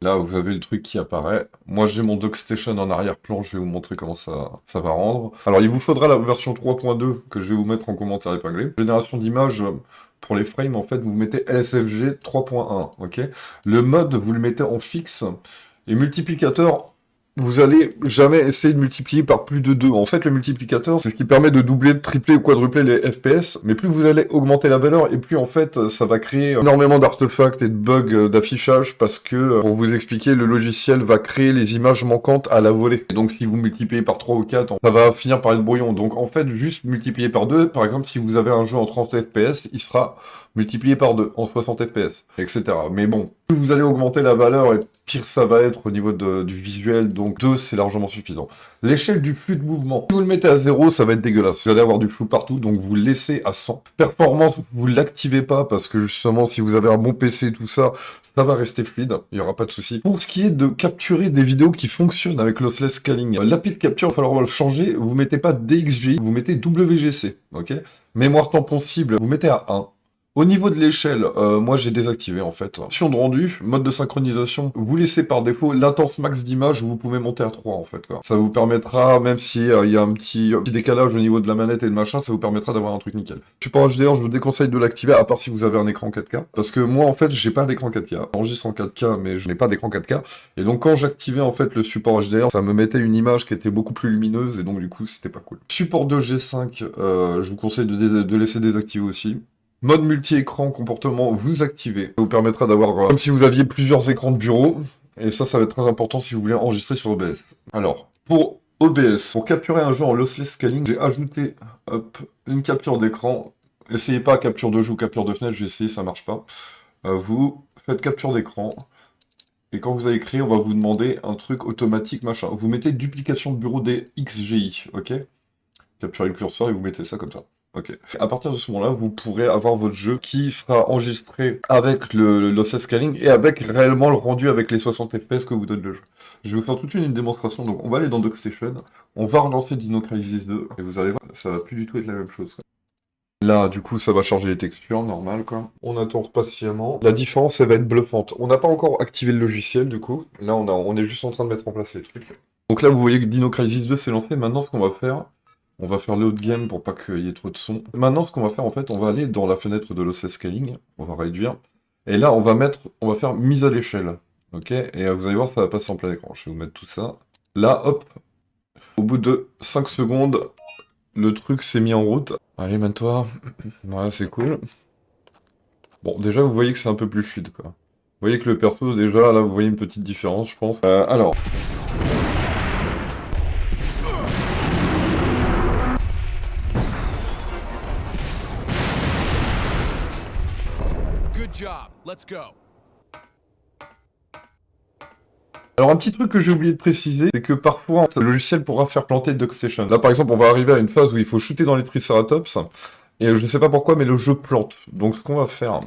Là, vous avez le truc qui apparaît. Moi, j'ai mon DocStation en arrière-plan. Je vais vous montrer comment ça va rendre. Alors, il vous faudra la version 3.2 que je vais vous mettre en commentaire épinglé. Génération d'images, pour les frames, en fait, vous mettez LSFG 3.1, ok? Le mode, vous le mettez en fixe. Et multiplicateur, vous allez jamais essayer de multiplier par plus de 2. En fait, le multiplicateur, c'est ce qui permet de doubler, de tripler ou quadrupler les FPS. Mais plus vous allez augmenter la valeur, et plus en fait, ça va créer énormément d'artefacts et de bugs d'affichage, parce que, pour vous expliquer, le logiciel va créer les images manquantes à la volée. Et donc, si vous multipliez par 3 ou 4, ça va finir par être brouillon. Donc, en fait, juste multiplier par 2, par exemple, si vous avez un jeu en 30 FPS, il sera multiplié par 2 en 60 FPS, etc. Mais bon, plus vous allez augmenter la valeur, et pire ça va être au niveau du visuel, donc 2 c'est largement suffisant. L'échelle du flux de mouvement, si vous le mettez à 0, ça va être dégueulasse. Vous allez avoir du flou partout, donc vous le laissez à 100. Performance, vous l'activez pas, parce que justement, si vous avez un bon PC, tout ça, ça va rester fluide, il n'y aura pas de souci. Pour ce qui est de capturer des vidéos qui fonctionnent avec lossless scaling, l'API de capture, il va falloir le changer, vous mettez pas DXGI, vous mettez WGC, ok? Mémoire tampon cible, vous mettez à 1. Au niveau de l'échelle, moi j'ai désactivé en fait. Option de rendu, mode de synchronisation, vous laissez par défaut latence max d'image, vous pouvez monter à 3 en fait, quoi. Ça vous permettra, même si il y a un petit décalage au niveau de la manette et de machin, ça vous permettra d'avoir un truc nickel. Support HDR, je vous déconseille de l'activer, à part si vous avez un écran 4K. Parce que moi en fait, j'ai pas d'écran 4K. J'enregistre en 4K, mais je n'ai pas d'écran 4K. Et donc quand j'activais en fait le support HDR, ça me mettait une image qui était beaucoup plus lumineuse, et donc du coup c'était pas cool. Support 2G5, je vous conseille de laisser désactiver aussi. Mode multi-écran comportement, vous activez. Ça vous permettra d'avoir, comme si vous aviez plusieurs écrans de bureau. Et ça va être très important si vous voulez enregistrer sur OBS. Alors, pour OBS, pour capturer un jeu en lossless scaling, j'ai ajouté, hop, une capture d'écran. Essayez pas capture de jeu ou capture de fenêtre, j'ai essayé, ça marche pas. Vous faites capture d'écran. Et quand vous allez créer, on va vous demander un truc automatique, machin. Vous mettez duplication de bureau des XGI, ok? Capturez le curseur et vous mettez ça comme ça. Ok. À partir de ce moment-là, vous pourrez avoir votre jeu qui sera enregistré avec le lossless scaling et avec réellement le rendu avec les 60 FPS que vous donne le jeu. Je vais vous faire toute une démonstration. Donc, on va aller dans DocStation, on va relancer Dino Crisis 2 et vous allez voir, ça va plus du tout être la même chose, quoi. Là, du coup, ça va charger les textures, normal, quoi. On attend patiemment. La différence, elle va être bluffante. On n'a pas encore activé le logiciel, du coup. Là, on est juste en train de mettre en place les trucs. Donc là, vous voyez que Dino Crisis 2 s'est lancé. Maintenant, ce qu'on va faire, on va faire l'autre game pour pas qu'il y ait trop de son. Maintenant, ce qu'on va faire, en fait, on va aller dans la fenêtre de lossless scaling. On va réduire. Et là, on va faire mise à l'échelle. Ok? Et vous allez voir, ça va passer en plein écran. Je vais vous mettre tout ça. Là, hop. Au bout de 5 secondes, le truc s'est mis en route. Allez, mène-toi. Voilà, c'est cool. Bon, déjà, vous voyez que c'est un peu plus fluide, quoi. Vous voyez que le perso, déjà, là, vous voyez une petite différence, je pense. Alors. Good job. Let's go. Alors un petit truc que j'ai oublié de préciser, c'est que parfois le logiciel pourra faire planter DocStation. Là par exemple on va arriver à une phase où il faut shooter dans les Triceratops, et je ne sais pas pourquoi mais le jeu plante. Donc ce qu'on va faire,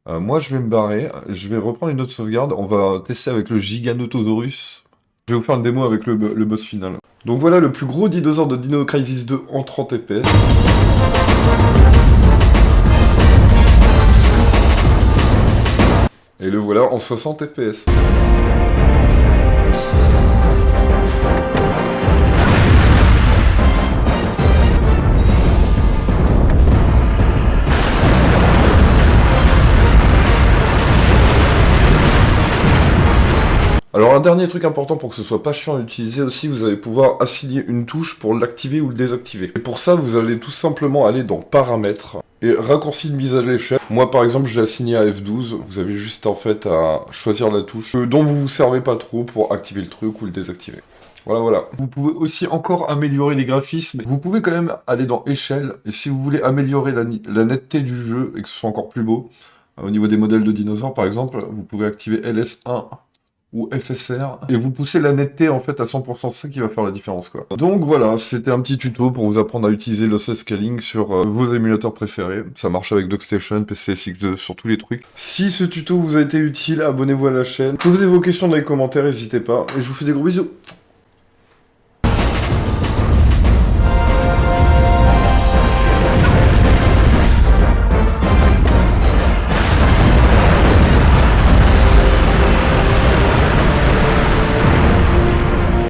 moi je vais me barrer, je vais reprendre une autre sauvegarde, on va tester avec le Giganotosaurus. Je vais vous faire une démo avec le boss final. Donc voilà le plus gros dinosaure de Dino Crisis 2 en 30 FPS. Et le voilà en 60 FPS. Alors un dernier truc important pour que ce soit pas chiant à utiliser aussi, vous allez pouvoir assigner une touche pour l'activer ou le désactiver. Et pour ça, vous allez tout simplement aller dans Paramètres et raccourci de mise à l'échelle. Moi par exemple, je l'ai assigné à F12, vous avez juste en fait à choisir la touche dont vous vous servez pas trop pour activer le truc ou le désactiver. Voilà, voilà. Vous pouvez aussi encore améliorer les graphismes. Vous pouvez quand même aller dans Échelle, et si vous voulez améliorer la netteté du jeu et que ce soit encore plus beau, au niveau des modèles de dinosaures par exemple, vous pouvez activer LS1 ou FSR, et vous poussez la netteté en fait à 100%, c'est ça qui va faire la différence, quoi. Donc voilà, c'était un petit tuto pour vous apprendre à utiliser lossless scaling sur vos émulateurs préférés. Ça marche avec DocStation, PCSX2, sur tous les trucs. Si ce tuto vous a été utile, abonnez-vous à la chaîne. Posez vos questions dans les commentaires, n'hésitez pas, et je vous fais des gros bisous.